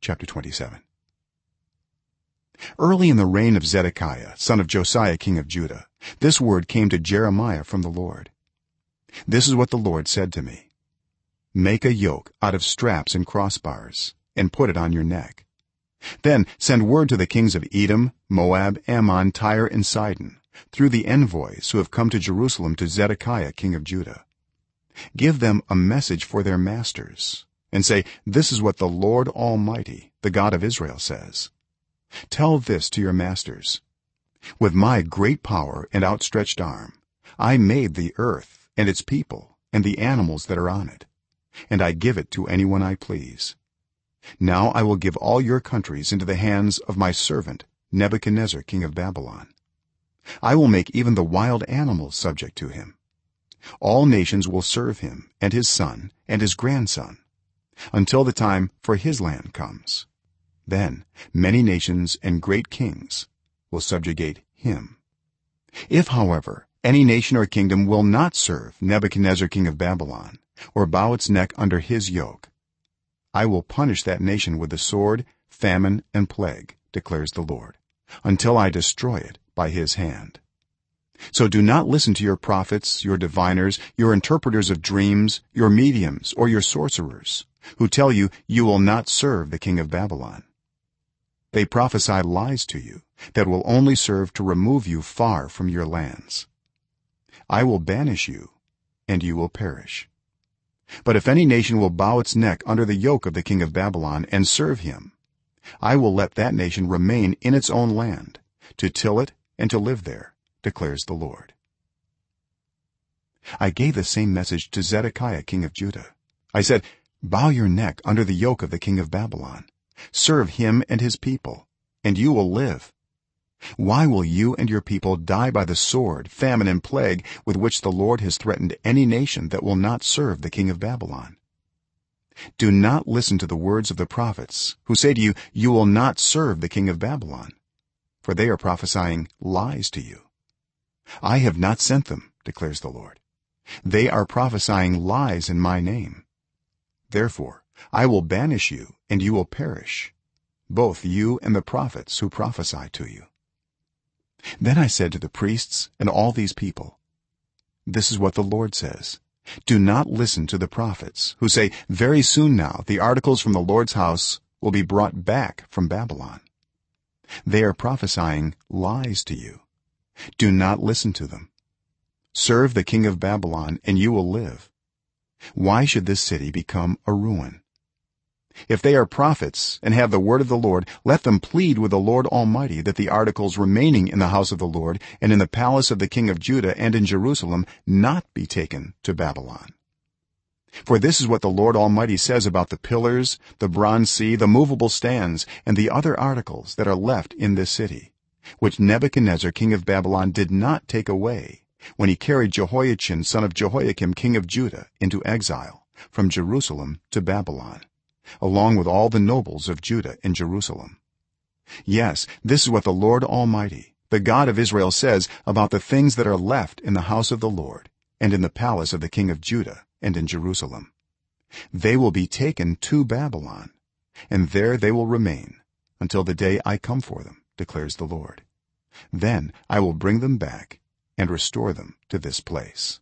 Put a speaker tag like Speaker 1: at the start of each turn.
Speaker 1: chapter 27. Early in the reign of Zedekiah son of Josiah king of Judah this word came to Jeremiah from the Lord. This is what the Lord said to me: make a yoke out of straps and crossbars and put it on your neck. Then send word to the kings of Edom, Moab, Ammon, Tyre and Sidon through the envoys who have come to Jerusalem to Zedekiah king of Judah. Give them a message for their masters and say, this is what the Lord Almighty, the God of Israel, says: tell this to your masters: with my great power and outstretched arm I made the earth and its people and the animals that are on it, and I give it to anyone I please. Now I will give all your countries into the hands of my servant Nebuchadnezzar king of Babylon. I will make even the wild animals subject to him. All nations will serve him and his son and his grandson until the time for his land comes. Then many nations and great kings will subjugate him. If however any nation or kingdom will not serve Nebuchadnezzar king of Babylon or bow its neck under his yoke, I will punish that nation with the sword, famine and plague, declares the Lord, until I destroy it by his hand. So do not listen to your prophets, your diviners, your interpreters of dreams, your mediums or your sorcerers who tell you you will not serve the king of Babylon. They prophesy lies to you that will only serve to remove you far from your lands. I will banish you and you will perish. But if any nation will bow its neck under the yoke of the king of Babylon and serve him, I will let that nation remain in its own land to till it and to live there, declares the Lord. I gave the same message to Zedekiah king of Judah. I said, bow your neck under the yoke of the king of Babylon, serve him and his people, and you will live. Why will you and your people die by the sword, famine and plague with which the Lord has threatened any nation that will not serve the king of Babylon? Do not listen to the words of the prophets who say to you, you will not serve the king of Babylon, for they are prophesying lies to you. I have not sent them, declares the Lord. They are prophesying lies in my name. Therefore I will banish you and you will perish, both you and the prophets who prophesy to you. Then I said to the priests and all these people, this is what the Lord says: do not listen to the prophets who say, very soon now the articles from the Lord's house will be brought back from Babylon. They are prophesying lies to you. Do not listen to them. Serve the king of Babylon and you will live. Why should this city become a ruin? If they are prophets and have the word of the Lord, let them plead with the Lord Almighty that the articles remaining in the house of the Lord and in the palace of the king of Judah and in Jerusalem not be taken to Babylon. For this is what the Lord Almighty says about the pillars, the bronze sea, the movable stands and the other articles that are left in this city, which Nebuchadnezzar king of Babylon did not take away when he carried Jehoiachin son of Jehoiakim king of Judah into exile from Jerusalem to Babylon, along with all the nobles of Judah and Jerusalem. Yes, this is what the Lord Almighty, the God of Israel, says about the things that are left in the house of the Lord and in the palace of the king of Judah and in Jerusalem. They will be taken to Babylon, and there they will remain until the day I come for them, declares the Lord. Then I will bring them back and restore them to this place.